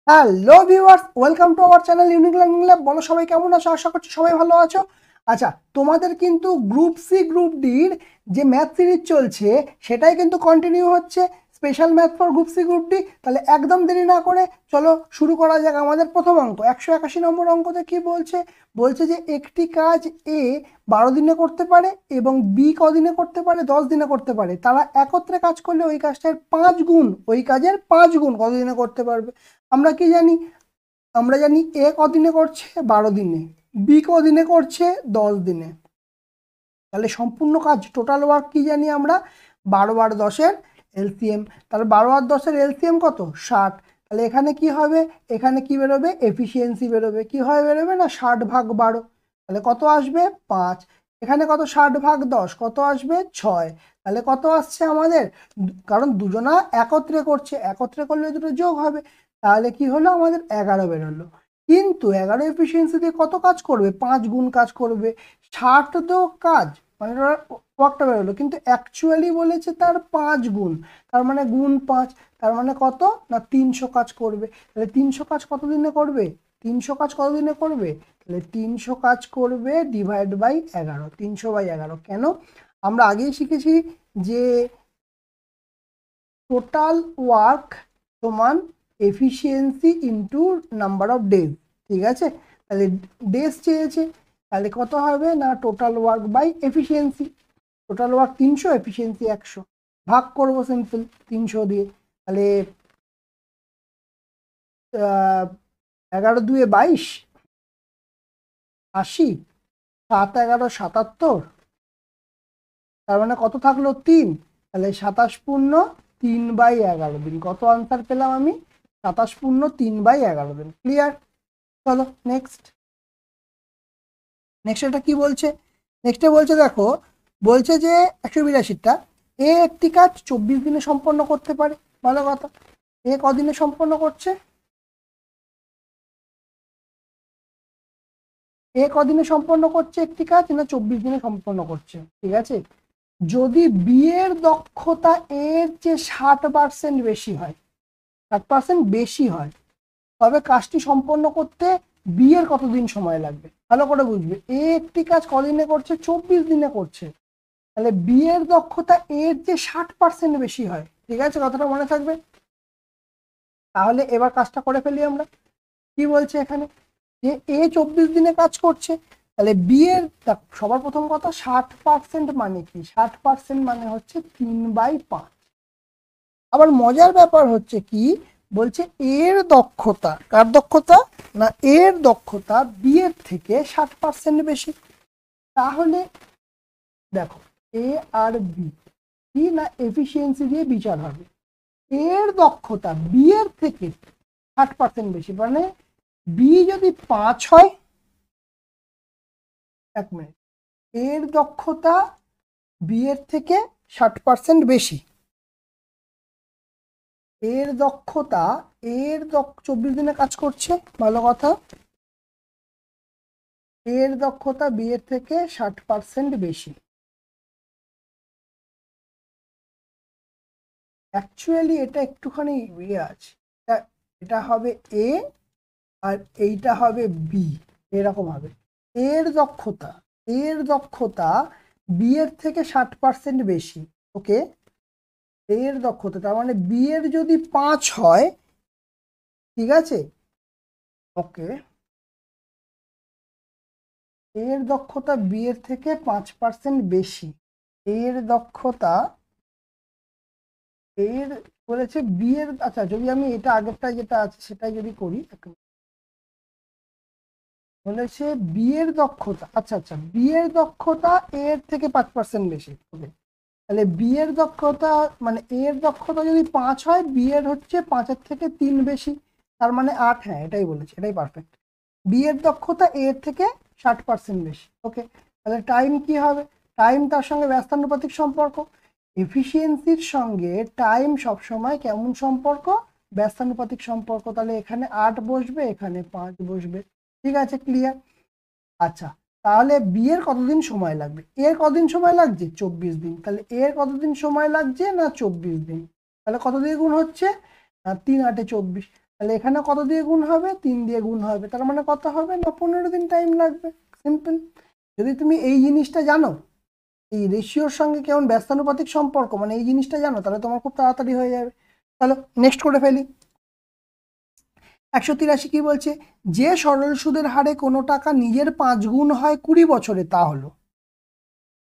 Hello viewers, welcome to our channel unique learning lab. বলো সবাই কেমন আছো? আশা করছি সবাই ভালো আছো। আচ্ছা, তোমাদের কিন্তু গ্রুপ সি গ্রুপ ডির যে ম্যাথ সিরিজ চলছে সেটাই কিন্তু কন্টিনিউ হচ্ছে, special math for group C group D. তাহলে একদম দেরি না করে চলো শুরু করা যাক। আমাদের প্রথম অঙ্ক 181 নম্বর অঙ্কতে কি বলছে? বলছে যে একটি কাজ এ 12 দিনে করতে পারে এবং বি কদিনে করতে পারে? 10 দিনে করতে পারে। তারা একত্রে কাজ করলে ওই কাজটার 5 গুণ, ওই কাজের 5 গুণ কতদিনে করতে পারবে? আমরা কি জানি? আমরা জানি এ কদিনে করছে? 12 দিনে। বি কদিনে করছে? 10 দিনে। তাহলে সম্পূর্ণ কাজ টোটাল ওয়ার্ক কি জানি আমরা? 12 আর 10-এর এলসিএম। তাহলে 12 আর 10-এর এলসিএম কত? 60। তাহলে এখানে কি হবে? এখানে কি বেরোবে? এফিসিয়েন্সি বেরোবে। কি হয় বেরোবে না? 60/12। তাহলে কত আসবে? 5। এখানে কত? 60/10 কত আসবে? 6। তাহলে কত আসছে আমাদের? কারণ দুজনা একত্রে করছে, একত্রে করলে দুটো যোগ হবে। তাহলে কি হলো আমাদের? 11 বেরোলো। কিন্তু 11 এফিসিয়েন্সি দিয়ে কত কাজ করবে? 5 গুণ কাজ করবে। 60 তো কাজ, মানে ওয়ার্কটা বেরোলো, কিন্তু অ্যাকচুয়ালি বলেছে তার 5 গুণ। তার মানে গুণ 5। তার মানে কত না? 300 কাজ করবে। তাহলে 300 কাজ কত দিনে করবে? 300 কাজ কত দিনে করবে? তাহলে 300 কাজ করবে ডিভাইড বাই 11। 300/11 কেন? আমরা আগেই শিখেছি যে টোটাল ওয়ার্ক সমান efficiency into number of days. ঠিক আছে? তাহলে ডেজ চেয়েছে, তাহলে কত হবে না? Total work by efficiency. Total work 300, efficiency 100। ভাগ করবো সিম্পল 300 দিয়ে। তাহলে 11×2 = 22, 80, 7×11 = 77। তার মানে কত থাকলো? 3। তাহলে 27 পূর্ণ 3/11 দিন। কত আনসার পেলাম আমি? 27 পূর্ণ 3/11 দিন। ক্লিয়ার? চলো নেক্সট। নেক্সট এটা কি বলছে? নেক্সটে বলছে দেখো, বলছে যে 182টা এ একটি কাজ 24 দিনে সম্পন্ন করতে পারে। ভালো কথা। এ কদিনে সম্পন্ন করছে? এ কদিনে সম্পন্ন করছে একটি কাজ? না 24 দিনে সম্পন্ন করছে। ঠিক আছে? যদি বি এর দক্ষতা এর চেয়ে 60% বেশি হয়, 60% বেশি হয়, তবে কাজটি সম্পন্ন করতে বি এর কতদিন সময় লাগবে? ভালো করে বুঝবে। এ একটি কাজ কদিনে করছে? 24 দিনে করছে। তাহলে বি এর দক্ষতা এর যে 60% বেশি হয়। ঠিক আছে? কথাটা মনে থাকবে। তাহলে এবার কাজটা করে ফেলি আমরা। কি বলছে এখানে? যে এ 24 দিনে কাজ করছে, তাহলে বি এর সবার প্রথম কথা 60% মানে কি? 60% মানে হচ্ছে 3/5। আবার মজার ব্যাপার হচ্ছে কি, বলছে এর দক্ষতা, কার দক্ষতা না? এর দক্ষতা বি এর থেকে 60% বেশি। তাহলে দেখো, এ আর বি কি না এফিসিয়েন্সি দিয়ে বিচার হবে। এর দক্ষতা বি এর থেকে 60% বেশি, মানে বি যদি 5 হয়, 1 মিনিট, এর দক্ষতা বি এর থেকে 60% বেশি। এর দক্ষতা, 24 দিনে কাজ করছে। ভালো কথা। এর দক্ষতা বি এর থেকে 60% বেশি। অ্যাকচুয়ালি এটা একটুখানি ইয়ে আছে। এটা হবে এ আর এইটা হবে বি, এরকম হবে। এর দক্ষতা, এর দক্ষতা বি এর থেকে 60% বেশি। ওকে? এর দক্ষতা, তার মানে বি এর যদি 5 হয়, ঠিক আছে, ওকে, এর দক্ষতা বি এর থেকে 5% বেশি। এর দক্ষতা, এর বলেছে বি এর, আচ্ছা যদি আমি এটা আগেরটা যেটা আছে সেটাই যদি করি, বলেছে বি এর দক্ষতা, আচ্ছা আচ্ছা, বি এর দক্ষতা এর থেকে 5% বেশি। ওকে, তাহলে বি এর দক্ষতা মানে এর দক্ষতা যদি 5 হয়, বি এর হচ্ছে 5-এর থেকে 3 বেশি, তার মানে 8। হ্যাঁ, এটাই বলেছে, এটাই পারফেক্ট। বি এর দক্ষতা এর থেকে 60% বেশি। ওকে, তাহলে টাইম কি হবে? টাইম তার সঙ্গে ব্যস্তানুপাতিক সম্পর্ক। এফিসিয়েন্সির সঙ্গে টাইম সবসময় কেমন সম্পর্ক? ব্যস্তানুপাতিক সম্পর্ক। তাহলে এখানে 8 বসবে, এখানে 5 বসবে। ঠিক আছে? ক্লিয়ার? আচ্ছা, তাহলে বি এর কতদিন সময় লাগবে? এর কতদিন সময় লাগছে? 24 দিন। তাহলে এর কতদিন সময় লাগছে? না 24 দিন। তাহলে কত দিয়ে গুণ হচ্ছে? 3 × 8 = 24। তাহলে এখানে কত দিয়ে গুণ হবে, 3 দিয়ে গুণ হবে, তার মানে কত হবে না 15 দিন টাইম লাগবে। সিম্পল। যদি তুমি এই জিনিসটা জানো, এই রেশিওর সঙ্গে কেমন ব্যস্তানুপাতিক সম্পর্ক, মানে এই জিনিসটা জানো, তাহলে তোমার খুব তাড়াতাড়ি হয়ে যাবে। চলো নেক্সট করে ফেলি। 183 কি বলছে, যে সরল সুদের হারে কোনো টাকা নিজের 5 গুণ হয় 20 বছরে, তা হলো।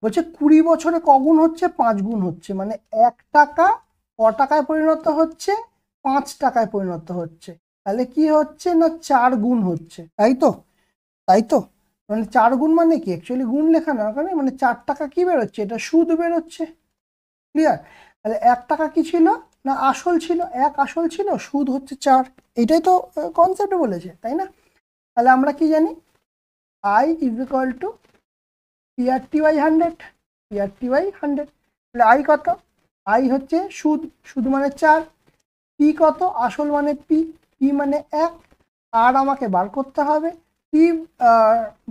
বলছে 20 বছরে কগুণ হচ্ছে, 5 গুণ হচ্ছে, মানে 1 টাকা ক টাকায় পরিণত হচ্ছে, 5 টাকায় পরিণত হচ্ছে। তাহলে কি হচ্ছে না 4 গুণ হচ্ছে, তাই তো? তাই তো, মানে 4 গুণ মানে কি, অ্যাকচুয়ালি গুণ লেখা না ওখানে, মানে 4 টাকা কি বেরোচ্ছে, এটা সুদ বেরোচ্ছে। ক্লিয়ার? তাহলে 1 টাকা কি ছিল না আসল ছিল, 1 আসল ছিল, সুদ হচ্ছে 4। এটাই তো কনসেপ্টে বলেছে, তাই না? তাহলে আমরা কি জানি, I is equal to PRT by 100, PRT by 100। তাহলে আই কত, আই হচ্ছে সুদ, সুদ মানে 4, পি কত, আসল মানে পি, পি মানে 1, আর আমাকে বার করতে হবে পি।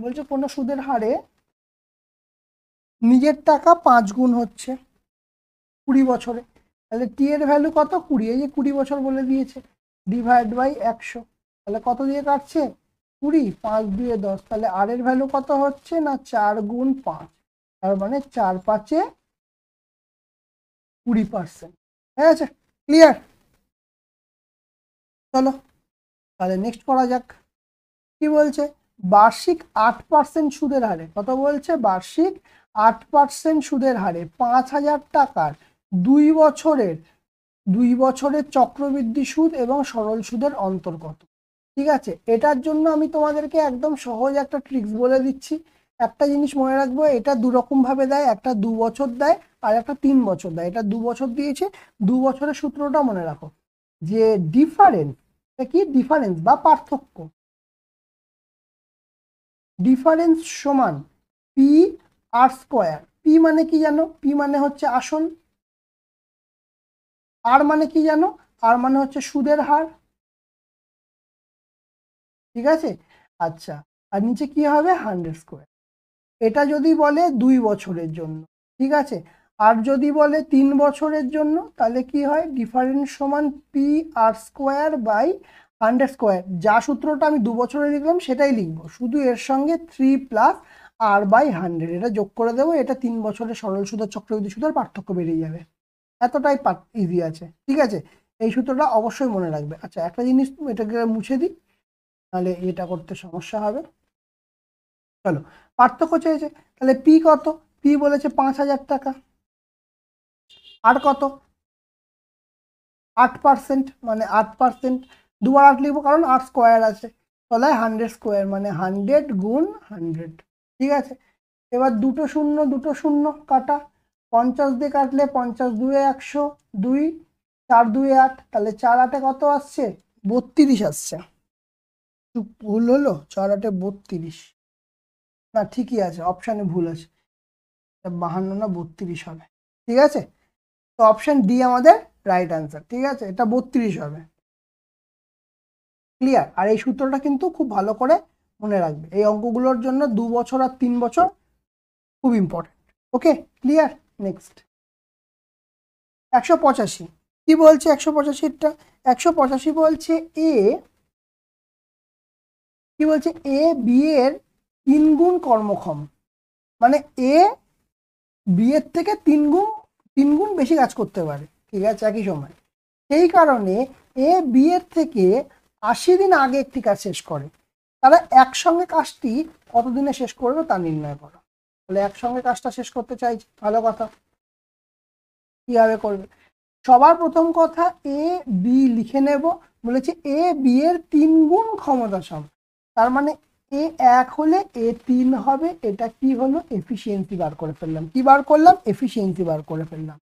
বলছে কোনো সুদের হারে নিজের টাকা 5 গুণ হচ্ছে 20 বছরে, তাহলে টি এর ভ্যালু কত, 20, এই যে 20 বছর বলে দিয়েছে, ডিভাইড বাই 100, তাহলে কত দিয়ে কাটছে 20, 5 দিয়ে 10, তাহলে আর এর ভ্যালু কত হচ্ছে না 4 গুণ 5, তার মানে 4 5-এ 20%। ঠিক আছে, ক্লিয়ার? চলো তাহলে নেক্সট করা যাক। কি বলছে, বার্ষিক 8% সুদের হারে, কত বলছে, বার্ষিক 8% সুদের হারে 5000 টাকার 2 বছরের চক্রবৃদ্ধি সুদ এবং সরল সুদের অন্তর্গত। ঠিক আছে, এটার জন্য আমি তোমাদেরকে একদম সহজ একটা ট্রিক্স বলে দিচ্ছি। একটা জিনিস মনে রাখবো, এটা 2 রকম ভাবে দেয়, একটা 2 বছর দেয় আর একটা 3 বছর দেয়। এটা 2 বছর দিয়েছে, 2 বছরের সূত্রটা মনে রাখো, যে ডিফারেন্স, কি ডিফারেন্স বা পার্থক্য, ডিফারেন্স সমান পি আর স্কোয়ার। পি মানে কি জানো, পি মানে হচ্ছে আসল, আর মানে কি জানো, আর মানে হচ্ছে সুদের হার। ঠিক আছে, আচ্ছা, আর নিচে কি হবে 100 স্কোয়ার। এটা যদি বলে 2 বছরের জন্য, ঠিক আছে, আর যদি বলে 3 বছরের জন্য, তাহলে কি হয়, ডিফারেন্স সমান P R square by 100 square. যা সূত্রটা আমি 2 বছরে লিখলাম সেটাই লিখবো, শুধু এর সঙ্গে 3 প্লাস আর বাই 100 এটা যোগ করে দেবো, এটা 3 বছরের সরল সুদের চক্রবৃদ্ধি সুদের পার্থক্য বেরিয়ে যাবে। এতটাই ইজি আছে। ঠিক আছে, এই সূত্রটা অবশ্যই মনে রাখবে। আচ্ছা একটা জিনিস এটাকে মুছে দিই, তাহলে এটা করতে সমস্যা হবে। চলো, পার্থক্য চেয়েছে, তাহলে পি কত, পি বলেছে 5000 টাকা, আর কত 8%, মানে 8%, দুবার 8 লিখবো কারণ 8 স্কোয়ার আছে, তাহলে 100 স্কোয়ার মানে 100 গুণ 100। ঠিক আছে, এবার দুটো শূন্য কাটা, 50 দিয়ে কাটলে 50 2 100, 2 4 2 8, তাহলে 4 8 কত আসছে 32 আসছে। ভুল হলো, 4 8 32, না ঠিকই আছে, অপশানে ভুল আছে, 52 না 32 হবে। ঠিক আছে, তো অপশান ডি আমাদের রাইট অ্যান্সার। ঠিক আছে, এটা 32 হবে। ক্লিয়ার? আর এই সূত্রটা কিন্তু খুব ভালো করে মনে রাখবে, এই অঙ্কগুলোর জন্য 2 বছর আর 3 বছর খুব ইম্পর্টেন্ট। ওকে, ক্লিয়ার? নেক্সট 185 কি বলছে, 185টা 185 বলছে এ, কি বলছে, এ বি এর 3 গুণ কর্মক্ষম, মানে এ বি এর থেকে 3 গুণ বেশি কাজ করতে পারে। ঠিক আছে, একই সময়, সেই কারণে এ বি এর থেকে 80 দিন আগে একটি কাজ শেষ করে, তারা একসঙ্গে কাজটি কতদিনে শেষ করবে তা নির্ণয় করো। তাহলে একসঙ্গে কাজটা শেষ করতে চাইছি, ভালো কথা, কিভাবে করবে, সবার প্রথম কথা এ বি লিখে নেব, বলেছে এ বি এর 3 গুণ ক্ষমতাসম, তার মানে এ 1 হলে এ 3 হবে, এটা কি হলো এফিসিয়েন্সি বার করে ফেললাম, কি বার করলাম, এফিসিয়েন্সি বার করে ফেললাম।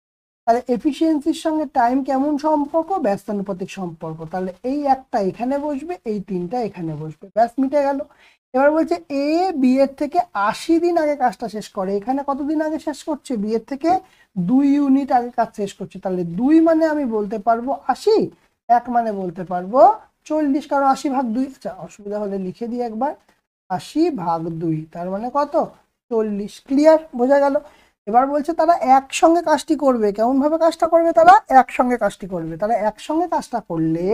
তাহলে এফিসিয়েন্সির সঙ্গে টাইম কেমন সম্পর্ক, ব্যস্তানুপাতিক সম্পর্ক, তাহলে এই একটা এখানে বসবে, এই 3টা এখানে বসবে, ব্যাস মিটে গেল। এবার বলছে এ বি এর থেকে 80 দিন আগে কাজটা শেষ করে, এখানে কতদিন আগে শেষ করছে, বি এর থেকে 2 ইউনিট আগে কাজ শেষ করছে, তাহলে 2 মানে আমি বলতে পারবো 80, 1 মানে বলতে পারবো 40, কারণ 80 ভাগ 2, আচ্ছা অসুবিধা হলে লিখে দিই একবার, 80 ভাগ 2, তার মানে কত 40। ক্লিয়ার? বোঝা গেল? এবার বলছে তারা একসঙ্গে কাজটি করবে, কেমন ভাবে কাজটা করবে, তারা একসঙ্গে কাজটি করবে, তারা একসঙ্গে কাজটা করলে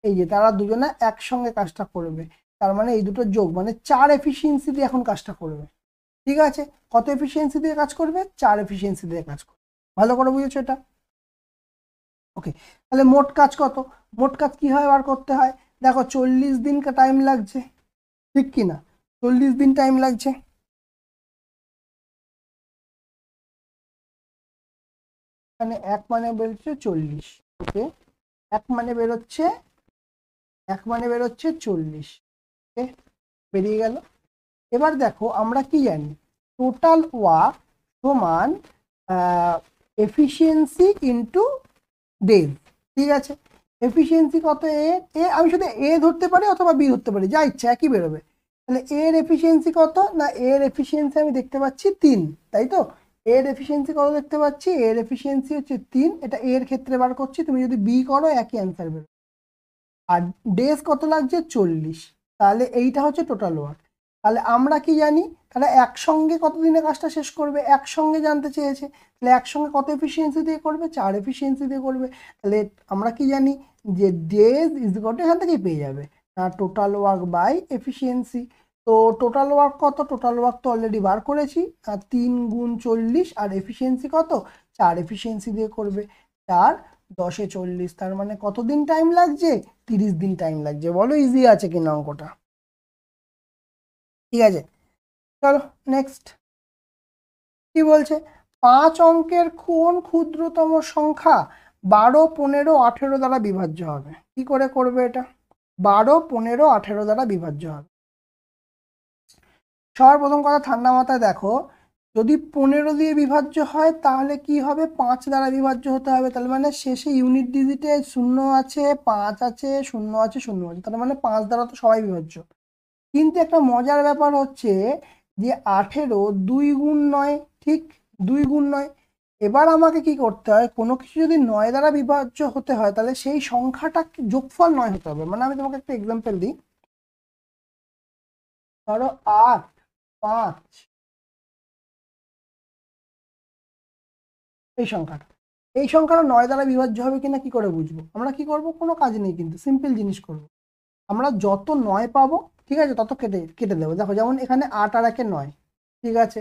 এই যে তারা দুজনে একসঙ্গে কাজটা করবে, তার মানে এই দুটো যোগ, মানে 4 এফিসিয়েন্সি দিয়ে এখন কাজটা করবে। ঠিক আছে, কত এফিসিয়েন্সি দিয়ে কাজ করবে? 4 এফিসিয়েন্সি দিয়ে কাজ করবে। ভালো করে বুঝেছো এটা? ওকে, তাহলে মোট কাজ কত? মোট কাজ কি হয় বার করতে হয়? দেখো 40 দিন টাইম লাগছে, ঠিক কি না? 40 দিন টাইম লাগছে। মানে এক মানে বেরোচ্ছে 40। ওকে, এক মানে বেরোচ্ছে 40। ওকে, বেরিয়ে গেল। এবার দেখো আমরা কি জানি, টোটাল ওয়ার্ক সমান এফিসিয়েন্সি ইন্টু ডেজ। ঠিক আছে, এফিসিয়েন্সি কত? এ আমি শুধু এ ধরতে পারি অথবা বি ধরতে পারি, যা ইচ্ছা একই বেরোবে। তাহলে এর এফিসিয়েন্সি কত? না এর এফিসিয়েন্সি আমি দেখতে পাচ্ছি 3, তাই তো? এর এফিসিয়েন্সি কত দেখতে পাচ্ছি? এর এফিসিয়েন্সি হচ্ছে 3, এটা এর ক্ষেত্রে বার করছি, তুমি যদি বি করো একই অ্যান্সার বেরোবে। আর ডেজ কত লাগছে? 40। তাহলে এইটা হচ্ছে টোটাল ওয়ার্ক। তাহলে আমরা কি জানি, তাহলে একসঙ্গে কতদিনে কাজটা শেষ করবে একসঙ্গে জানতে চেয়েছে, তাহলে একসঙ্গে কত এফিসিয়েন্সি দিয়ে করবে? 4 এফিসিয়েন্সি দিয়ে করবে। তাহলে আমরা কি জানি যে ডেজ ইজ ইকুয়াল টু, এখান থেকেই পেয়ে যাবে টোটাল ওয়ার্ক বাই এফিসিয়েন্সি। তো টোটাল ওয়ার্ক কত? টোটাল ওয়ার্ক তো অলরেডি বার করেছি, 3 গুণ 40, আর এফিসিয়েন্সি কত? 4 এফিসিয়েন্সি দিয়ে করবে। 4 10 এ 40, তার মানে কতদিন টাইম লাগছে? 30 দিন টাইম লাগছে। বলো ইজি আছে কিনা অঙ্কটা? ঠিক আছে, চলো নেক্সট। কি বলছে? 5 অঙ্কের কোন ক্ষুদ্রতম সংখ্যা 12, 15, 18 দ্বারা বিভাজ্য হবে? কি করে করবে এটা? 12, 15, 18 দ্বারা বিভাজ্য হবে। সবার প্রথম কথা, ঠান্ডা মাথায় দেখো, যদি 15 দিয়ে বিভাজ্য হয় তাহলে কি হবে? 5 দ্বারা বিভাজ্য হতে হবে। তাহলে মানে শেষে ইউনিট ডিজিটে 0 আছে, 5 আছে, 0 আছে, 0 আছে, তার মানে 5 দ্বারা তো সবাই বিভাজ্য। কিন্তু একটা মজার ব্যাপার হচ্ছে যে 18 2 গুণ 9, ঠিক 2 গুণ 9। এবার আমাকে কি করতে হয়, কোনো কিছু যদি 9 দ্বারা বিভাজ্য হতে হয় তাহলে সেই সংখ্যাটা যোগফল 9 হতে হবে। মানে আমি তোমাকে একটা এক্সাম্পল দিই, ধরো 8, 5, এই সংখ্যাটা 9 দ্বারা বিভাজ্য হবে কিনা কি করে বুঝবো? আমরা কি করব, কোনো কাজ নেই, কিন্তু সিম্পল জিনিস করব। আমরা যত 9 পাবো, ঠিক আছে, তত কেটে কেটে দেবো। দেখো যেমন এখানে 8 আর 1 9, ঠিক আছে।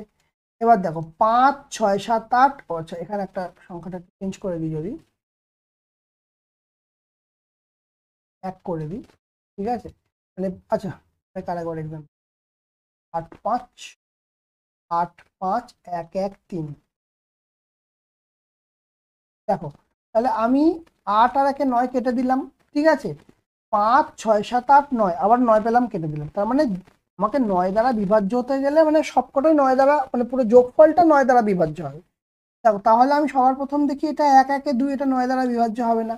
এবার দেখো 5, 6, 7, 8, আচ্ছা এখানে একটা সংখ্যাটা চেঞ্জ করে দিই, যদি 1 করে দিই, ঠিক আছে। মানে আচ্ছা, আরেকবার এক্সাম্পল, 8, 5, 8, 5, 1, 1, 3। দেখো তাহলে আমি 8 আর 1 9 কেটে দিলাম, ঠিক আছে। 5, 6, 7, 8, 9, আবার 9 পেলাম, কেটে দিলাম। তার মানে আমাকে 9 দ্বারা বিভাজ্য হতে গেলে মানে সবকটাই 9 দ্বারা, মানে পুরো যোগফলটা 9 দ্বারা বিভাজ্য হবে। দেখো তাহলে আমি সবার প্রথম দেখি এটা 1, 1, 2, এটা 9 দ্বারা বিভাজ্য হবে না।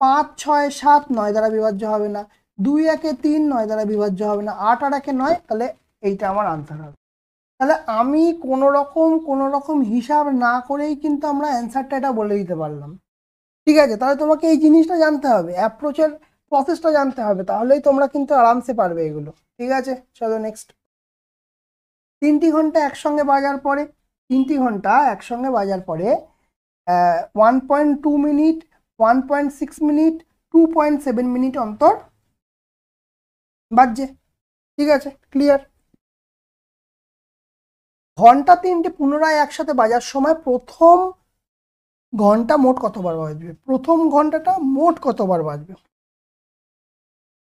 5, 6, 7 9 দ্বারা বিভাজ্য হবে না। 2, 1, 3 9 দ্বারা বিভাজ্য হবে না। 8 আর 1 9, তাহলে এইটা আমার আনসার হবে। তাহলে আমি কোনো রকম হিসাব না করেই কিন্তু আমরা অ্যান্সারটা এটা বলে দিতে পারলাম। ঠিক আছে, তাহলে তোমাকে এই জিনিসটা জানতে হবে, অ্যাপ্রোচের প্রসেসটা জানতে হবে, তাহলেই তোমরা কিন্তু আরামসে পারবে এগুলো। ঠিক আছে, চলো নেক্সট। 3টি ঘন্টা একসঙ্গে বাজার পরে, 3টি ঘন্টা একসঙ্গে বাজার পরে 1.2 মিনিট, 1.6 মিনিট, 2.7 মিনিট অন্তর বাজছে। ঠিক আছে, ক্লিয়ার। ঘন্টা 3টি পুনরায় একসাথে বাজার সময় প্রথম ঘন্টা মোট কতবার বাজবে? প্রথম ঘন্টাটা মোট কতবার বাজবে?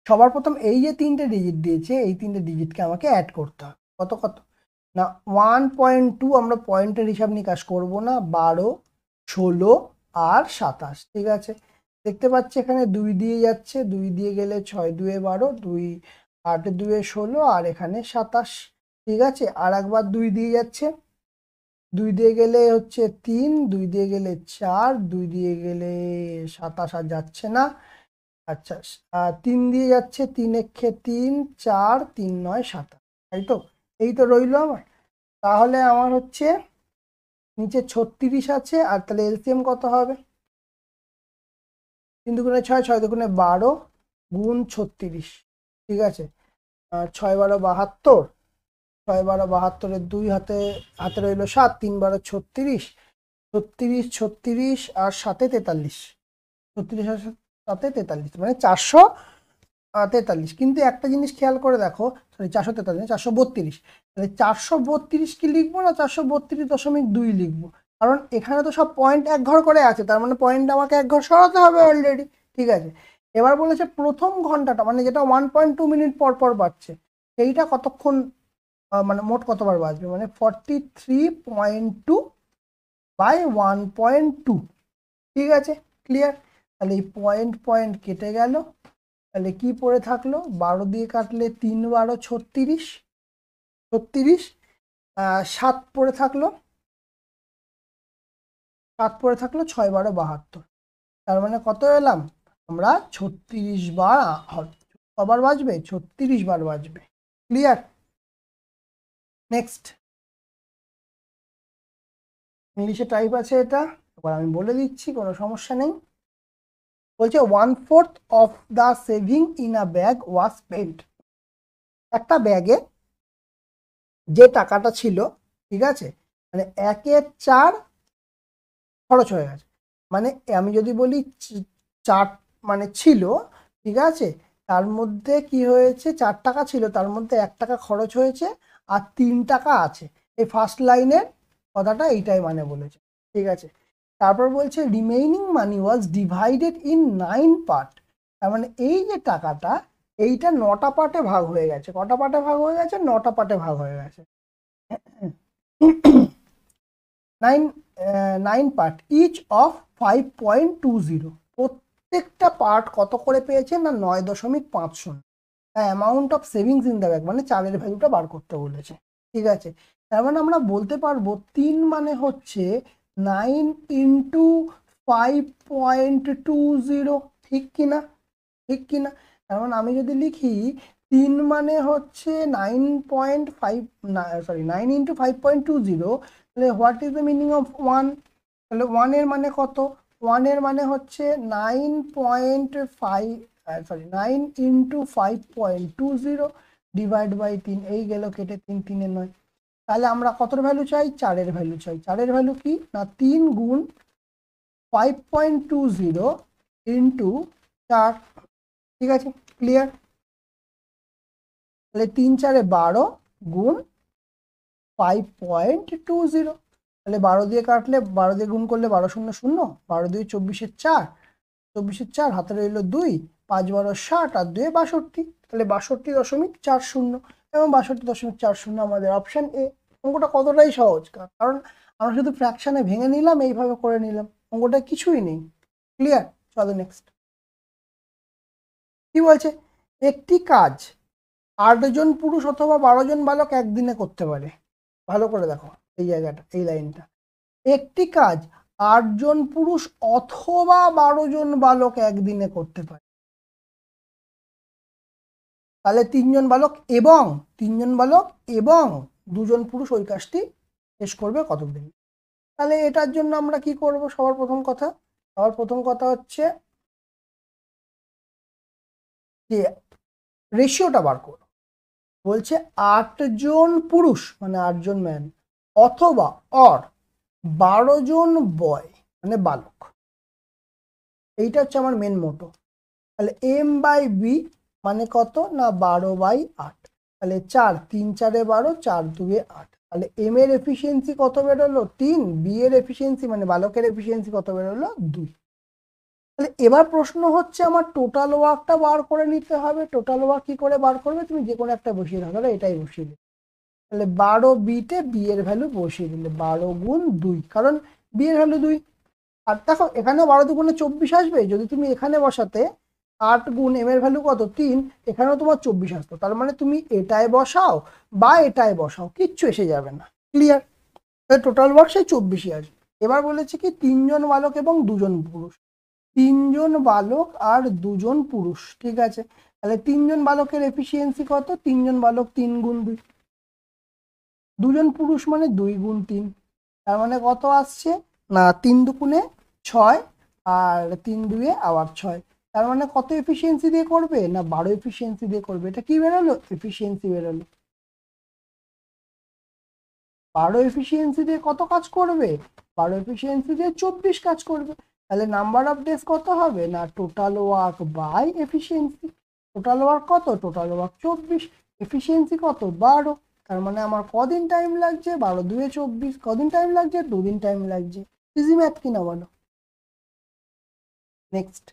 সবার প্রথম এই যে 3টে ডিজিট দিয়েছে, এই 3টে ডিজিটকে আমাকে অ্যাড করতে হবে। কত কত না 1.2, আমরা পয়েন্টের হিসাব নিকাশ করবো না, 12, 16 আর 27। ঠিক আছে, দেখতে পাচ্ছি এখানে 2 দিয়ে যাচ্ছে, 2 দিয়ে গেলে 6 2 12, 2 8 2 16, আর এখানে 27। ঠিক আছে, আর একবার 2 দিয়ে যাচ্ছে, 2 দিয়ে গেলে হচ্ছে 3, 2 দিয়ে গেলে 4, 2 দিয়ে গেলে 27 আর যাচ্ছে না। আচ্ছা, 3 দিয়ে যাচ্ছে, 3 একে 3, 4, 3 9 27, তাই তো? এই তো রইলো আমার। তাহলে আমার হচ্ছে নিচে 36 আছে, আর তাহলে এলসিএম কত হবে? 3 দুগুণে 6, 6 দুগুণে 12 গুণ 36। ঠিক আছে, 6 12 72, 6 12 72-এর 2 হাতে হাতে রইলো 7, 3 12 36, 36 36 আর 7 43, 36 আর সাথে 43 মানে 443। কিন্তু একটা জিনিস খেয়াল করে দেখো, সরি 443 432, তাহলে 432 কি লিখবো না 432.2 লিখবো? কারণ এখানে তো সব পয়েন্ট এক ঘর করে আছে, তার মানে পয়েন্ট আমাকে এক ঘর সরাতে হবে অলরেডি। ঠিক আছে, এবার বলেছে প্রথম ঘন্টাটা মানে যেটা 1.2 মিনিট পর পর বাজছে সেইটা কতক্ষণ, মানে মোট কতবার বাজবে, মানে 43.2 বাই 1.2। ঠিক আছে, ক্লিয়ার। তাহলে এই পয়েন্ট পয়েন্ট কেটে গেল, তাহলে কি পড়ে থাকলো, 12 দিয়ে কাটলে 3 12 36, 7 পড়ে থাকলো, 7 পড়ে থাকলো, 6 12 72। তার মানে কত এলাম আমরা, 36 বার কবার বাজবে, 36 বার বাজবে। ক্লিয়ার। নেক্সট, ইংলিশে টাইপ আছে এটা, এবার আমি বলে দিচ্ছি, কোনো সমস্যা নেই। বলছে 1/4 of the saving in a bag was spent. একটা ব্যাগে যে টাকাটা ছিল, ঠিক আছে, মানে 1/4 খরচ হয়ে গেছে। মানে আমি যদি বলি 4 মানে ছিল, ঠিক আছে, তার মধ্যে কি হয়েছে, 4 টাকা ছিল, তার মধ্যে 1 টাকা খরচ হয়েছে আর 3 টাকা আছে। এই ফার্স্ট লাইনের কথাটা এইটাই মানে বলেছে। ঠিক আছে, তারপর বলছে remaining money was divided in 9 part. তার মানে এই যে টাকাটা, এইটা 9টা পার্টে ভাগ হয়ে গেছে। কটা পার্টে ভাগ হয়ে গেছে, 9টা পার্টে ভাগ হয়ে গেছে। 9 পার্ট, ইচ অফ 5.20। প্রত্যেকটা পার্ট কত করে পেয়েছে না 9.50। Amount of savings in the bag মানে চালের ভ্যালুটা বার করতে বলেছে। ঠিক আছে, তার মানে আমরা বলতে পারবো 3 মানে হচ্ছে 9 ইন্টু 5.20। ঠিক কিনা, ঠিক কিনা? তার মানে আমি যদি লিখি 3 মানে হচ্ছে 9.5, সরি 9 ইন্টু 5.20, তাহলে what is the meaning of 1? তাহলে 1 এর মানে কত, 1 এর মানে হচ্ছে 9.5, সরি 9 ইন্টু 5.20 ডিভাইড বাই 3। এই গেল কেটে, 3 3 9। তাহলে আমরা কতর ভ্যালু চাই, 4-এর ভ্যালু চাই। 4-এর ভ্যালু কি না 3 গুণ 5.20 ইন্টু 4। ঠিক আছে, ক্লিয়ার। তাহলে 3 4-এ 12 গুণ 5.20। তাহলে 12 দিয়ে কাটলে, 12 দিয়ে গুণ করলে 12 0 0, 12 2 24-এর 4, 24-এর 4 হাতে রইল 2, 5 12 60 আর 2 62। তাহলে 62.40 এবং 62.40 আমাদের অপশন এ। অঙ্কটা কতটাই সহজ, কারণ আমরা শুধু ফ্র্যাকশনে ভেঙে নিলাম, এইভাবে করে নিলাম, অঙ্কটা কিছুই নেই। ক্লিয়ার। চলো নেক্সট কি বলছে, একটি কাজ 8 জন পুরুষ অথবা 12 জন বালক একদিনে করতে পারে। ভালো করে দেখো এই জায়গাটা, এই লাইনটা, একটি কাজ 8 জন পুরুষ অথবা 12 জন বালক একদিনে করতে পারে। তাহলে 3 জন বালক এবং 3 জন বালক এবং 2 জন পুরুষ ওই কাজটি শেষ করবে কতদিন? তাহলে এটার জন্য আমরা কি করব, সবার প্রথম কথা হচ্ছে যে রেশিওটা বার করো। বলছে 8 জন পুরুষ মানে 8 জন ম্যান অথবা 12 জন বয় মানে বালক। এইটা হচ্ছে আমার মেন মোটো। তাহলে এম বাই বি মানে কত না 12/8। তাহলে 4 3 4-এ 12, 4 2-এ 8। তাহলে এম এর এফিসিয়েন্সি কত বেরোলো 3, বি এর এফিসিয়েন্সি মানে বালকের এফিসিয়েন্সি কত বেরোলো 2। তাহলে এবার প্রশ্ন হচ্ছে আমার টোটাল ওয়ার্কটা বার করে নিতে হবে। টোটাল ওয়ার্ক কি করে বার করবে, তুমি যে কোনো একটা বসিয়ে দাও, তাহলে এটাই বসিয়ে দিলে। তাহলে 12 বিতে বি এর ভ্যালু বসিয়ে দিলে 12 গুণ 2, কারণ বি এর ভ্যালু 2। আর দেখো এখানেও 12 দুগুণে 24 আসবে, যদি তুমি এখানে বসাতে 8 গুণ এম এর ভ্যালু কত 3, এখানেও তোমার 24 আসতো। তার মানে তুমি এটাই বসাও বা এটাই বসাও, কিচ্ছু এসে যাবে না। ক্লিয়ার। তাহলে টোটাল ওয়ার্ক সেই 24ই আসবে। এবার বলেছে কি 3 জন বালক এবং 2 জন পুরুষ। 3 জন বালক আর 2 জন পুরুষ। ঠিক আছে, তাহলে 3 জন বালকের এফিসিয়েন্সি কত, 3 জন বালক 3 গুণ 2, 2 জন পুরুষ মানে 2 গুণ 3। তার মানে কত আসছে না 3 দুগুণে 6 আর 3 2-এ আবার 6। তার মানে কত এফিসিয়েন্সি দিয়ে করবে না 12 এফিসিয়েন্সি দিয়ে করবে। এটা কি বেরোলো, এফিসিয়েন্সি বেরোলো। 12 এফিসিয়েন্সি দিয়ে কত কাজ করবে, 12 এফিসিয়েন্সি দিয়ে 24 কাজ করবে। তাহলে নাম্বার অফ ডেজ কত হবে না total work by efficiency. Total work কত টোটাল ওয়ার্ক 24, এফিসিয়েন্সি কত 12, তার মানে আমার কদিন টাইম লাগছে 12 2 24, কদিন টাইম লাগছে 2 দিন টাইম লাগছে। ইজি ম্যাথ কিনা বলো। নেক্সট।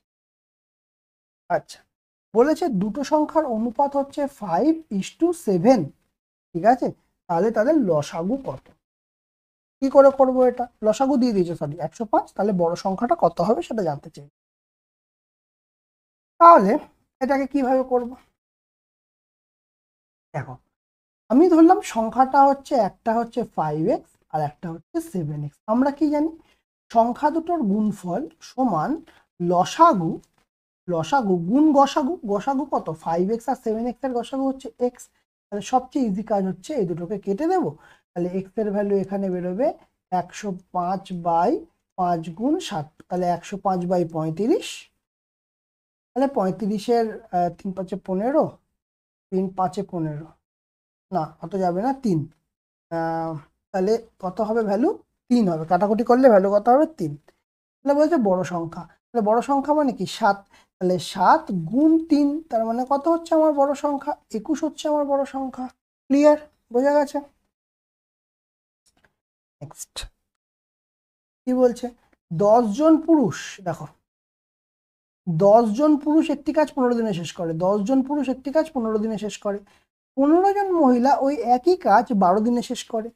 আচ্ছা, বলেছে দুটো সংখ্যার অনুপাত হচ্ছে 5:7, ঠিক আছে, তাহলে তাদের লসাগু কত। কি করে করবো এটা, লসাগু দিয়ে দিয়েছে সরি 105, তাহলে বড় সংখ্যাটা কত হবে সেটা জানতে চাই। তাহলে এটাকে কিভাবে করব, দেখো আমি ধরলাম সংখ্যাটা হচ্ছে একটা হচ্ছে 5x আর একটা হচ্ছে 7x। আমরা কি জানি সংখ্যা দুটোর গুণফল সমান লসাগু, লসাগু গুণ গসাগু, গসাগু কত 5x আর 7x এর গসাগু হচ্ছে x। তাহলে সবচেয়ে ইজি কাজ হচ্ছে এই দুটোকে কেটে দেব, তাহলে x এর ভ্যালু এখানে বেরোবে 105/5 গুণ 7, তাহলে 105/35, তাহলে 35-এর 3 5 15, 3 5 15, না অত যাবে না 3, তাহলে কত হবে ভ্যালু 3 হবে, কাটাকুটি করলে ভ্যালু কত হবে 3। তাহলে বলছে বড় সংখ্যা, তাহলে বড় সংখ্যা মানে কি 7, তাহলে 7 গুণ 3, তার মানে কত হচ্ছে আমার বড় সংখ্যা 21 হচ্ছে আমার বড় সংখ্যা। ক্লিয়ার, বোঝা গেছে। নেক্সট কি বলছে 10 জন পুরুষ, দেখো 10 জন পুরুষ একটি কাজ 15 দিনে শেষ করে, 10 জন পুরুষ একটি কাজ 15 দিনে শেষ করে, 15 জন মহিলা ওই একই কাজ 12 দিনে শেষ করে।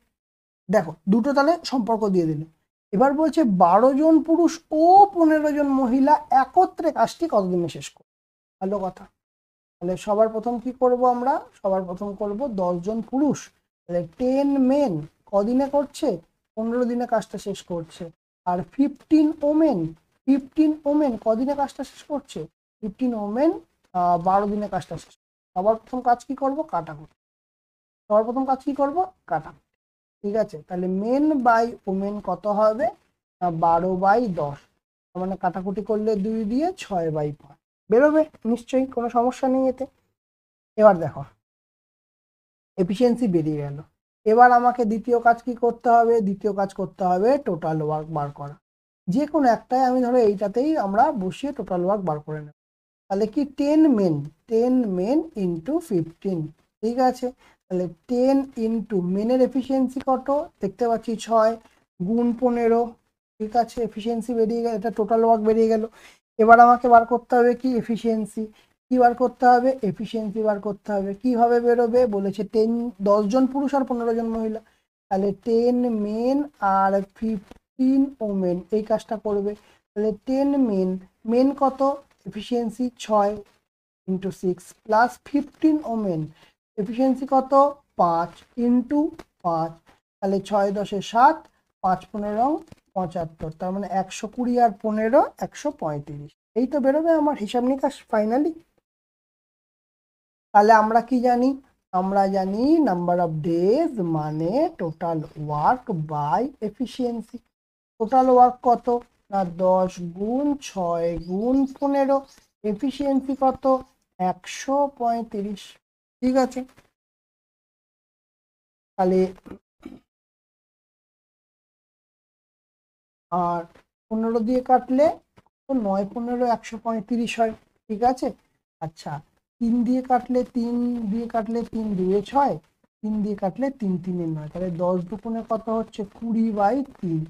দেখো দুটো তাহলে সম্পর্ক দিয়ে দিল। এবার বলছে 12 জন পুরুষ ও 15 জন মহিলা একত্রে কাজটি কতদিনে শেষ করে। ভালো কথা, তাহলে সবার প্রথম কি করব আমরা, সবার প্রথম করব 10 জন পুরুষ, তাহলে 10 মেন কদিনে করছে 15 দিনে কাজটা শেষ করছে, আর 15 ওমেন, 15 ওমেন কদিনে কাজটা শেষ করছে 15 ওমেন 12 দিনে কাজটা শেষ। সবার প্রথম কাজ কি করব কাটাকুটি, সবার প্রথম কাজ কি করব কাটাকুটি, ঠিক আছে। তাহলে মেন বাই ওমেন কত হবে 12/10, মানে কাটাকুটি করলে 2 দিয়ে 6/5 বেরোবে নিশ্চয়ই, কোনো সমস্যা নেই এতে। এবার দেখো এফিসিয়েন্সি বেরিয়ে গেল, এবার আমাকে দ্বিতীয় কাজ কি করতে হবে, দ্বিতীয় কাজ করতে হবে টোটাল ওয়ার্ক বার করা। যে কোনো একটাই আমি ধরো এইটাতেই আমরা বসিয়ে টোটাল ওয়ার্ক বার করে নেব। তাহলে কি 10 মেন, 10 মেন ইন্টু 15, ঠিক আছে। তাহলে 10 ইন্টু মেনের এফিসিয়েন্সি কত দেখতে পাচ্ছি 6 গুণ 15, ঠিক আছে, এফিসিয়েন্সি বেরিয়ে গেল, এটা টোটাল ওয়ার্ক বেরিয়ে গেল। এবার আমাকে বার করতে হবে কি এফিসিয়েন্সি, কি বার করতে হবে এফিসিয়েন্সি বার করতে হবে। কিভাবে বেরোবে বলেছে 10 জন পুরুষ আর 15 জন মহিলা, তাহলে 10 মেন আর 15 ওমেন এই কাজটা করবে। তাহলে 10 মেন, মেন কত efficiency 6 into 6 plus 15 women efficiency কত 5 ইন্টু 5, তাহলে 6 10 7, 5 15 75, তার মানে 120 আর 15 135, এই তো বেরোবে আমার হিসাব নিকাশ ফাইনালি। তাহলে আমরা কি জানি, আমরা জানি নাম্বার অফ ডেজ মানে total work by efficiency. Total work কত না 10 গুণ 6 গুণ 15, এফিসিয়েন্সি কত 135, ঠিক আছে। তাহলে আর 15 দিয়ে কাটলে 9 15 135 হয়, ঠিক আছে। আচ্ছা 3 দিয়ে কাটলে 3 দিয়ে কাটলে 3 2 6, 3 দিয়ে কাটলে 3 3 9, তাহলে 10 দুগুণে কত হচ্ছে 20/3,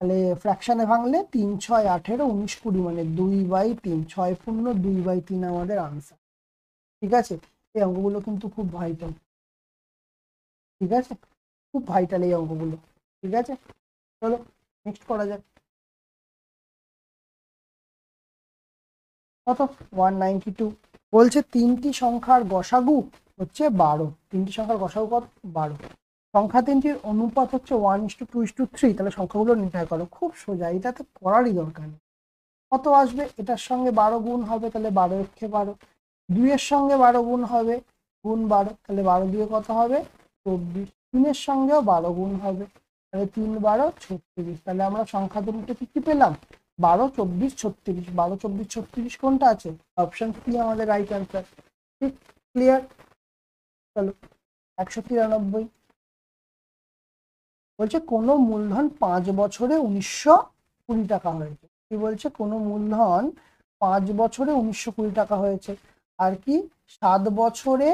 তাহলে ফ্র্যাকশনে ভাঙলে 3 6 18 19 20, মানে 2/3, 6 পূর্ণ 2/3 আমাদের আনসার, ঠিক আছে। এই অঙ্কগুলো কিন্তু খুব ভাইটাল, ঠিক আছে, খুব ভাইটাল এই অঙ্কগুলো, ঠিক আছে। চলো নেক্সট করা যাক। কত 192, বলছে তিনটি সংখ্যার গসাগু হচ্ছে 12, তিনটি সংখ্যার গসাগু কত 12, সংখ্যা তিনটির অনুপাত হচ্ছে 1:2:3, তাহলে সংখ্যাগুলো নির্ণয় করো। খুব সোজা, এটা তো করারই দরকার নেই। কত আসবে, এটার সঙ্গে 12 গুণ হবে, তাহলে 12 এর 12, 2 এর সঙ্গে 12 গুণ হবে গুণ 12, তাহলে 12 দিয়ে কত হবে 24, 3 এর সঙ্গেও 12 গুণ হবে, তাহলে 3 12 36, তাহলে আমরা সংখ্যা দুটোতে কি পেলাম 12 24 36, 12 24 36 কোনটা আছে অপশন সি আমাদের রাইট অ্যান্সার, ঠিক ক্লিয়ার। চলো 193, বলছে কোনো মূলধন 5 বছরে 1920 টাকা হয়েছে, কি বলছে, কোনো মূলধন 5 বছরে 1920 টাকা হয়েছে, আর কি 7 বছরে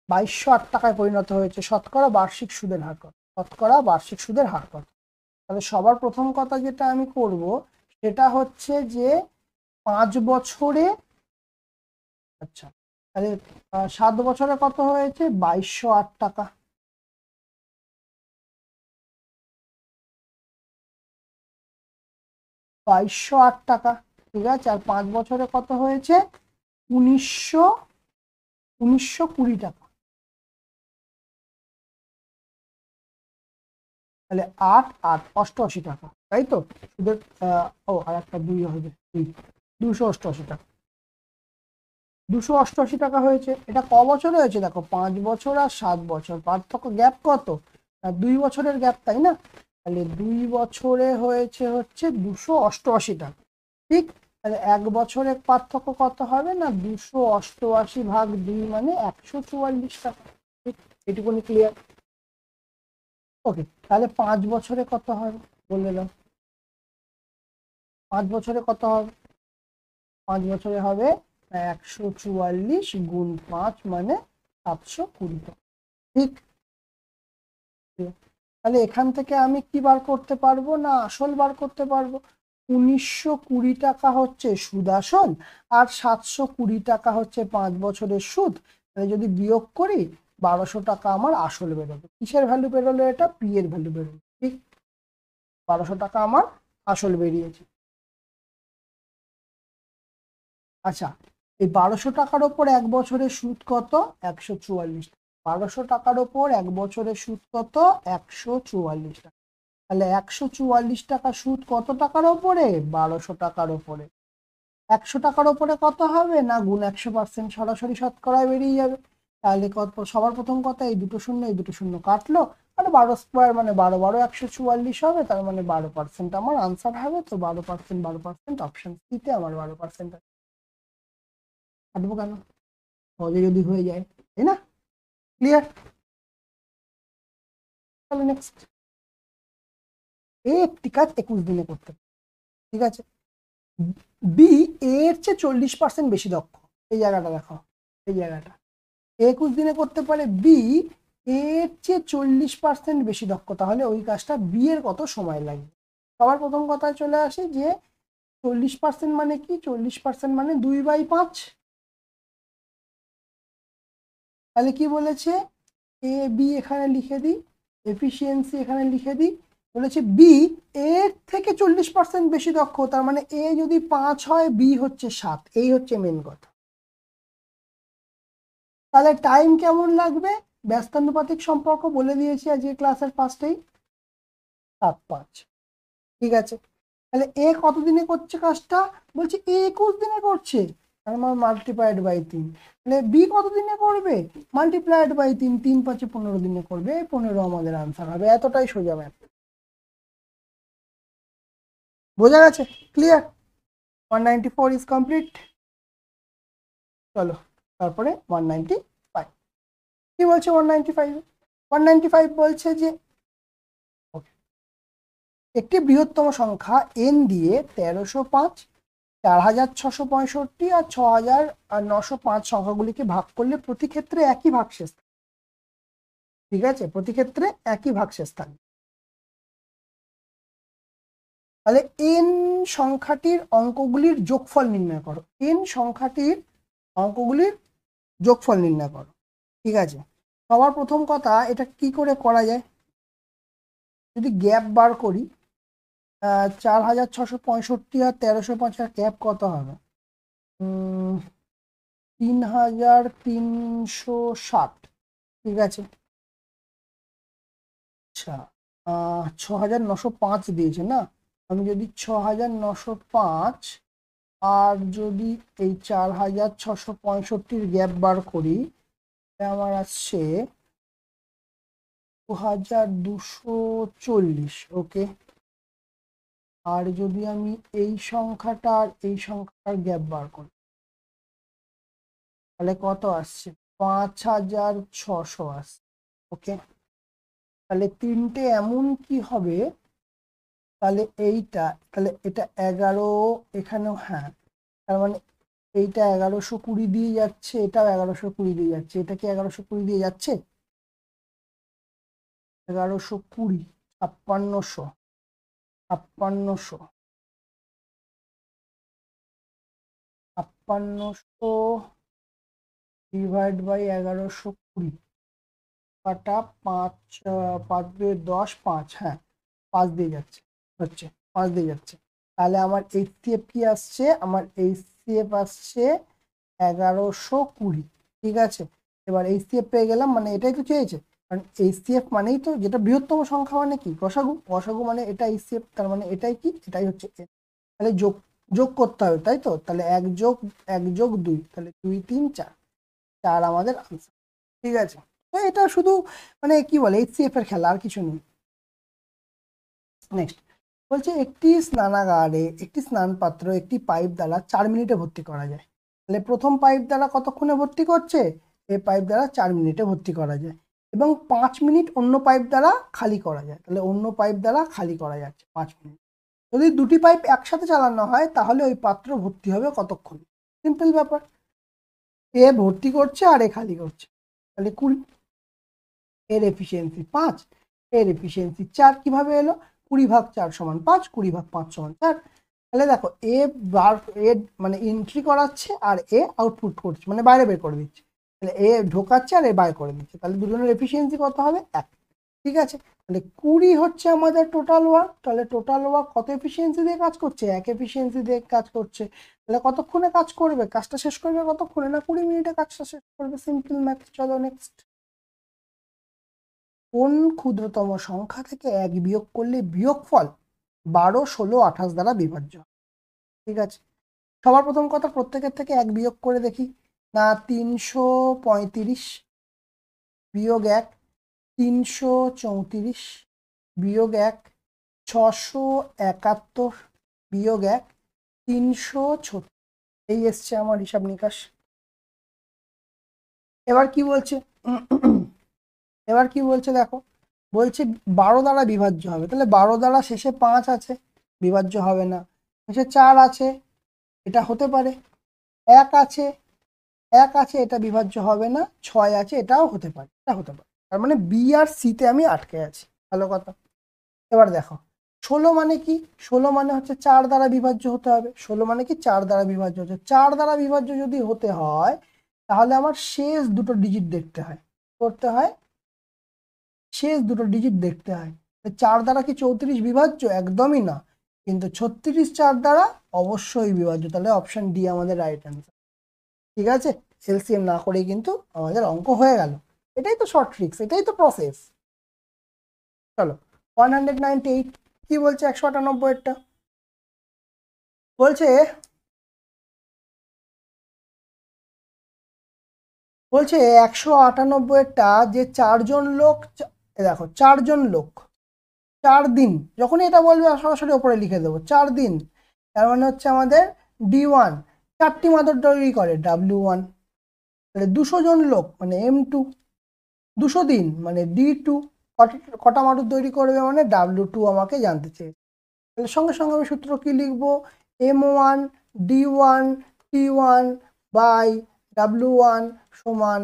2208 টাকায় পরিণত হয়েছে, শতকরা বার্ষিক সুদের হার কত, শতকরা বার্ষিক সুদের হার কত। তাহলে সবার প্রথম কথা যেটা আমি করব সেটা হচ্ছে যে 5 বছরে, আচ্ছা তাহলে 7 বছরে কত হয়েছে, 2208 টাকা, 2208 টাকা, ঠিক আছে। আর 5 বছরে কত হয়েছে, 1920 টাকা। তাহলে 8 8 88 টাকা, তাই তো। সুদের ও আর একটা 2 হবে, 288 টাকা, 288 টাকা হয়েছে। এটা ক বছরে হয়েছে দেখো, 5 বছর আর 7 বছর, পার্থক্য গ্যাপ কত, 2 বছরের গ্যাপ, তাই না। তাহলে 2 বছরে হয়েছে হচ্ছে 288 টাকা, ঠিক। তাহলে 1 বছরের পার্থক্য কত হবে না, 288 ভাগ 2 মানে 144 টাকা, ঠিক। এটুকুনি ক্লিয়ার। ওকে, তাহলে 5 বছরে কত হবে বলে দাও, 5 বছরে কত হবে, 5 বছরে হবে 144 গুণ 5 মানে 720 টাকা, ঠিক। তাহলে এখান থেকে আমি কি বার করতে পারবো না, আসল বার করতে পারবো। 1920 টাকা হচ্ছে সুদ আসল, আর 720 টাকা হচ্ছে 5 বছরের সুদ। তাহলে যদি বিয়োগ করি 1200 টাকা আমার আসল বেরোবে। কিসের ভ্যালু বেরোলো, এটা পি এর ভ্যালু বেরোলো, ঠিক। 1200 টাকা আমার আসল বেরিয়েছে। আচ্ছা, এই 1200 টাকার ওপর 1 বছরের সুদ কত, 144। 1200 টাকার ওপর 1 বছরের সুদ কত, 144 টাকা। তাহলে 144 টাকা সুদ কত টাকার ওপরে, 1200 টাকার ওপরে। 100 টাকার ওপরে কত হবে না, গুণ 100%, সরাসরি শতকরায় বেরিয়ে যাবে। তাহলে কত, সবার প্রথম কথা এই দুটো শূন্য এই দুটো শূন্য কাটলো, আর 12 স্কোয়ার মানে 12 12 144 হবে, তার মানে 12% আমার আনসার হবে। তো 12%, 12% অপশন সিতে আমার 12% কাটবো কেন, সহজে যদি হয়ে যায়, তাই না। ক্লিয়ার। তাহলে নেক্সট, একটি কাজ 21 দিনে করতে, ঠিক আছে। বি এর চেয়ে 40% বেশি দক্ষ, এই জায়গাটা দেখো, এই জায়গাটা 21 দিনে করতে পারে, বি এর চেয়ে 40% বেশি দক্ষ, তাহলে ওই কাজটা বি এর কত সময় লাগবে। সবার প্রথম কথায় চলে আসে যে 40% মানে কি, 40% মানে 2/5। তাহলে কি বলেছে, এ বি এখানে লিখে দিই, এফিসিয়েন্সি এখানে লিখে দিই। বলেছে বি এর থেকে 40% বেশি দক্ষ, তার মানে এ যদি 5 হয়, বি হচ্ছে 7, এই হচ্ছে মেন কথা। তাহলে টাইম কেমন লাগবে, ব্যস্তানুপাতিক সম্পর্ক বলে দিয়েছি আজকে ক্লাসের ফার্স্টেই, 7-5, ঠিক আছে। তাহলে এ কত দিনে করছে কাজটা, বলছে 21 দিনে করছে, আমার মাল্টিপ্লাইড বাই 3। তাহলে বি কত দিনে করবে, মাল্টিপ্লাইড বাই 3, 3 5 15 দিনে করবে, 15 আমাদের আনসার হবে। এতটাই সোজা ম্যাথ, বোঝা গেছে, ক্লিয়ার। 194 is complete. চলো তারপরে 195, কি বলছে 195, 195 বলছে যে একটি বৃহত্তম সংখ্যা এন দিয়ে 1305, 4665 আর 6905 সংখ্যাগুলিকে ভাগ করলে প্রতি ক্ষেত্রে একই ভাগশেষ, ঠিক আছে, প্রতি ক্ষেত্রে একই ভাগশেষ থাকবে। তাহলে এন সংখ্যাটির অঙ্কগুলির যোগফল নির্ণয় করো, এন সংখ্যাটির অঙ্কগুলির যোগফল নির্ণয় করো, ঠিক আছে। সবার প্রথম কথা, এটা কি করে করা যায়, যদি গ্যাপ বার করি, 4665 আর 1305 গ্যাপ কত হবে, 3360, ঠিক আছে। আচ্ছা, 6905 দিয়েছে না, আমি যদি 6905 আর যদি এই 4665 গ্যাপ বার করি, আমার আসছে 2240, ওকে। আর যদি আমি এই সংখ্যাটা আর এই সংখ্যাটার গ্যাপ বার করি, তাহলে কত আসছে, 5600 আসছে, ওকে। তাহলে তিনটে এমন কি হবে তাহলে এইটা, তাহলে এটা 11, এখানেও হ্যাঁ, তার মানে এইটা 1120 দিয়ে যাচ্ছে, এটাও 1120 দিয়ে যাচ্ছে। এটা কি 1120 দিয়ে যাচ্ছে? 1120, 5600, 5600, 5600 ডিভাইড বাই 1120 কাটা 5, 5 2 10, 5, হ্যাঁ 5 দিয়ে যাচ্ছে, হচ্ছে 5 দিয়ে যাচ্ছে। তাহলে আমার এইচসিএফ কি আসছে? আমার এইচসিএফ আসছে 1120। ঠিক আছে, এবার এইচসিএফ পেয়ে গেলাম, মানে এটাই তো চেয়েছে, কারণ এইচসিএফ মানেই তো যেটা বৃহত্তম সংখ্যা মানে কি গসাগু, গসাগু মানে এটা এইচসিএফ, তার মানে এটাই কি, এটাই হচ্ছে n। তাহলে যোগ যোগ করতে হবে, তাই তো? তাহলে 1+1+2, তাহলে 2 3 4, 4 আমাদের আনসার। ঠিক আছে, তো এটা শুধু মানে কি বলে এইচসিএফ এর খেলা, আর কিছু নেই। নেক্সট বলছে একটি স্নানাগারে একটি স্নান পাত্র একটি পাইপ দ্বারা 4 মিনিটে ভর্তি করা যায়। তাহলে প্রথম পাইপ দ্বারা কতক্ষণে ভর্তি করছে? এই পাইপ দ্বারা 4 মিনিটে ভর্তি করা যায়, এবং 5 মিনিট অন্য পাইপ দ্বারা খালি করা যায়। তাহলে অন্য পাইপ দ্বারা খালি করা যাচ্ছে 5 মিনিট। যদি দুটি পাইপ একসাথে চালানো হয় তাহলে ওই পাত্র ভর্তি হবে কতক্ষণ? সিম্পল ব্যাপার, এ ভর্তি করছে আর এ খালি করছে, তাহলে 20। এর এফিসিয়েন্সি 5, এর এফিসিয়েন্সি 4। কিভাবে এলো? 20 ভাগ 4 সমান 5, 20 ভাগ 5 সমান 4। তাহলে দেখো এ বার, এ মানে এন্ট্রি করাচ্ছে আর এ আউটপুট করছে, মানে বাইরে বের করে দিচ্ছে। তাহলে এ ঢোকাচ্ছে আর এ বাইরে করে দিচ্ছে, তাহলে দুজনের এফিসিয়েন্সি কত হবে? 1। ঠিক আছে, তাহলে 20 হচ্ছে আমাদের টোটাল ওয়ার্ক। তাহলে টোটাল ওয়ার্ক কত এফিসিয়েন্সি দিয়ে কাজ করছে? 1 এফিসিয়েন্সি দিয়ে কাজ করছে। তাহলে কতক্ষণে কাজ করবে? কাজটা শেষ করবে কতক্ষণে? না 20 মিনিটে কাজটা শেষ করবে। Simple math. চলো নেক্সট। কোন ক্ষুদ্রতম সংখ্যা থেকে 1 বিয়োগ করলে বিয়োগফল 12, 16, 28 দ্বারা বিভাজ্য? ঠিক আছে, সবার প্রথম কথা প্রত্যেকের থেকে 1 বিয়োগ করে দেখি না। 335 বিয়োগ 1, 334 বিয়োগ 1, 671 বিয়োগ 1, 336। এই এসছে আমার হিসাব নিকাশ। এবার কি বলছে? এবার কি বলছে দেখো, বলছে 12 দ্বারা বিভাজ্য হবে। তাহলে 12 দ্বারা শেষে 5 আছে, বিভাজ্য হবে না। শেষে 4 আছে, এটা হতে পারে। 1 আছে, 1 আছে, এটা বিভাজ্য হবে না। 6 আছে, এটাও হতে পারে, এটা হতে পারে। তার মানে বি আর সিতে আমি আটকে আছি। ভালো কথা। এবার দেখো 16 মানে কি? 16 মানে হচ্ছে 4 দ্বারা বিভাজ্য হতে হবে। 16 মানে কি? 4 দ্বারা বিভাজ্য হচ্ছে। 4 দ্বারা বিভাজ্য যদি হতে হয় তাহলে আমার শেষ দুটো ডিজিট দেখতে হয়, করতে হয়, শেষ দুটো ডিজিট দেখতে হয়। 4 দ্বারা কি 34 বিভাজ্য? একদমই না, কিন্তু 36 4 দ্বারা অবশ্যই বিভাজ্য। তাহলে অপশন ডি আমাদের রাইট অ্যান্সার। ঠিক আছে, এলসিএম না করেই কিন্তু আমাদের অঙ্ক হয়ে গেল। এটাই তো শর্ট ট্রিক্স, এটাই তো প্রসেস। চলো 198 কি বলছে? 198টা বলছে, বলছে 198টা যে 4 জন লোক, দেখো 4 জন লোক 4 দিন, যখনই এটা বলবে সরাসরি ওপরে লিখে দেবো 4 দিন। তার মানে হচ্ছে আমাদের D1 4টি মাদুর তৈরি করে, W1। তাহলে 200 জন লোক মানে M2। 200 দিন মানে D2। কটা মাদুর তৈরি করবে? মানে W2 আমাকে জানতে চেয়েছে। তাহলে সঙ্গে সঙ্গে আমি সূত্র কি লিখবো? M1 D1 T1 by W1 সমান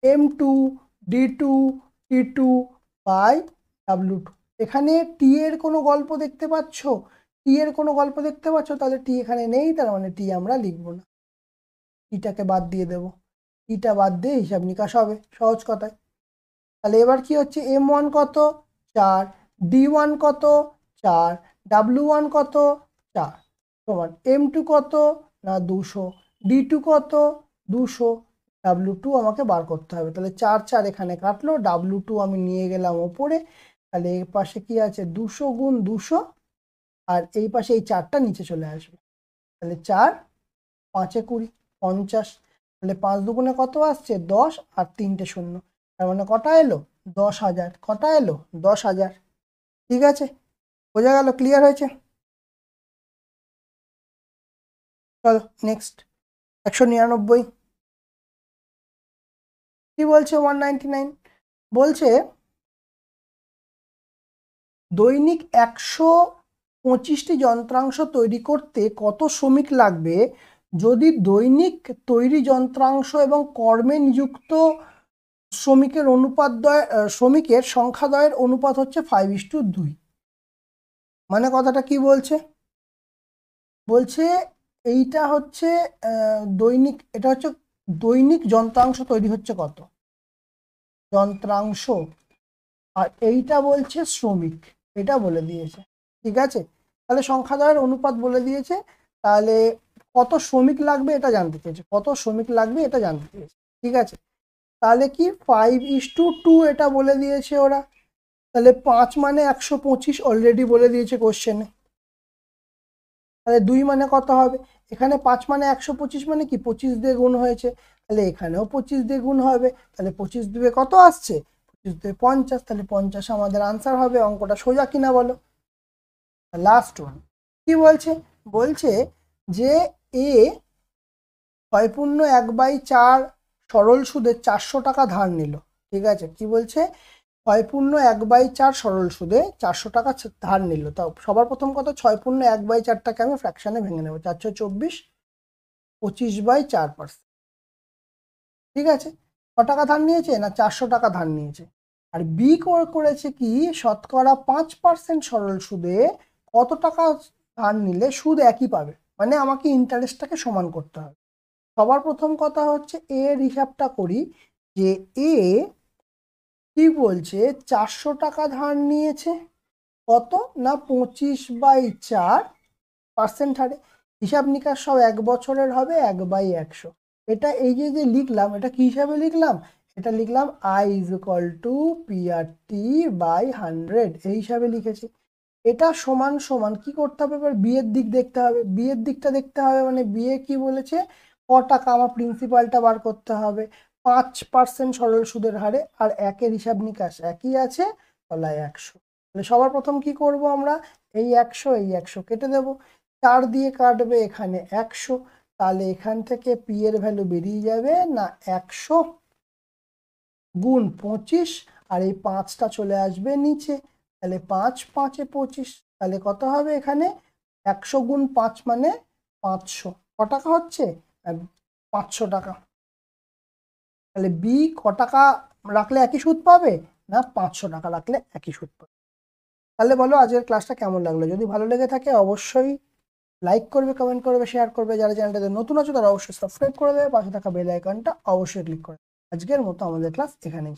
M2 D2 T2 by W2। এখানে টি এর কোনো গল্প দেখতে পাচ্ছ? টি এর কোনো গল্প দেখতে পাচ্ছ? তাহলে টি এখানে নেই, তার মানে টি আমরা লিখবো না, টিটাকে বাদ দিয়ে দেবো। টিটা বাদ দিয়ে হিসাব নিকাশ হবে সহজ কথায়। তাহলে এবার কি হচ্ছে? M1 কত? 4, D1 কত? 4, W1 কত? 4 সমান M2 কত? না 200, D2 কত? 200, W2 আমাকে বার করতে হবে। তাহলে 4 4 এখানে কাটলো, W2 আমি নিয়ে গেলাম ওপরে। তাহলে এই পাশে কি আছে? 200 গুণ 200, আর এই পাশে এই 4টা নিচে চলে আসবে। তাহলে 4 5 এ 20, 50। তাহলে 5 দুগুণে কত আসছে? 10, আর 3টে শূন্য, তার মানে কটা এলো? 10,000। কটা এলো? 10,000। ঠিক আছে, বোঝা গেল? ক্লিয়ার হয়েছে? চলো নেক্সট। 199 কি বলছে? 199 বলছে দৈনিক 125টি যন্ত্রাংশ তৈরি করতে কত শ্রমিক লাগবে যদি দৈনিক তৈরি যন্ত্রাংশ এবং কর্মে নিযুক্ত শ্রমিকের সংখ্যাদ্বয়ের অনুপাত হচ্ছে 5:2। মানে কথাটা কি বলছে? বলছে এইটা হচ্ছে এটা হচ্ছে দৈনিক যন্ত্রাংশ তৈরি হচ্ছে কত যন্ত্রাংশ, আর এইটা বলছে শ্রমিক, এটা বলে দিয়েছে। ঠিক আছে, তাহলে সংখ্যাদ্বয়ের অনুপাত বলে দিয়েছে, তাহলে কত শ্রমিক লাগবে এটা জানতে চেয়েছে, কত শ্রমিক লাগবে এটা জানতে চেয়েছে। ঠিক আছে, তাহলে কি 5:2 এটা বলে দিয়েছে ওরা। তাহলে 5 মানে 125 অলরেডি বলে দিয়েছে কোশ্চেনে। তাহলে 2 মানে কত হবে? এখানে 5 মানে 125 মানে কি 25 দিয়ে গুণ হয়েছে, তাহলে এখানেও 25 দিয়ে গুণ হবে, তাহলে 25 দিয়ে কত আসছে? 25 দিয়ে 50, তাহলে 50 আমাদের আনসার হবে। অঙ্কটা সোজা কিনা বলো? লাস্ট ওয়ান কি বলছে? বলছে যে এ 6.1/4 সরল সুদে 400 টাকা ধার নিল। ঠিক আছে, কি বলছে? 6.1/4 সরল সুদে 400 টাকা ধার নিল। তাও সবার প্রথম কথা 6.1/4টাকে আমি ফ্র্যাকশনে ভেঙে নেব, 424 25/4%। ঠিক আছে, ক টাকা ধার নিয়েছে? না 400 টাকা ধার নিয়েছে। আর বি করেছে কি শতকরা 5% সরল সুদে কত টাকা ধার নিলে সুদ একই পাবে, মানে আমাকে ইন্টারেস্টটাকে সমান করতে হবে। সবার প্রথম কথা হচ্ছে এর হিসাবটা করি, যে এ কি বলছে 400 টাকা ধার নিয়েছে, কত না 25/4% হারে। হিসাব নিকাশ সব 1 বছরের হবে, 1/100। এটা এই যে যে লিখলাম, এটা কি হিসাবে লিখলাম? এটা লিখলাম I = PRT/100 এই হিসাবে লিখেছি। এটা সমান সমান কি করতে হবে? এবার বিয়ের দিক দেখতে হবে, বিয়ের দিকটা দেখতে হবে, মানে বিয়ে কি বলেছে ক টাকা, আমার প্রিন্সিপালটা বার করতে হবে 5% সরল সুদের হারে, আর একের হিসাব নিকাশ একই আছে, তলায় 100। তাহলে সবার প্রথম কি করব আমরা? এই 100 কেটে দেব, 4 দিয়ে কাটবে এখানে 100, তাহলে এখান থেকে পি এর ভ্যালু বেরিয়ে যাবে না 100 গুণ 25, আর এই 5টা চলে আসবে নিচে, তাহলে 5 5 25, তাহলে কত হবে এখানে? 100 গুণ 5 মানে 500। ক টাকা হচ্ছে? 500 টাকা। তাহলে বি ক টাকা রাখলে একই সুদ পাবে? না 500 টাকা রাখলে একই সুদ পাবে। তাহলে বলো আজকের ক্লাসটা কেমন লাগলো? যদি ভালো লেগে থাকে অবশ্যই লাইক করবে, কমেন্ট করবে, শেয়ার করবে। যারা চ্যানেলটাতে নতুন আছে তারা অবশ্যই সাবস্ক্রাইব করে দেবে, পাশে থাকা বেল আইকনটা অবশ্যই ক্লিক করে। আজকের মতো আমাদের ক্লাস এখানেই।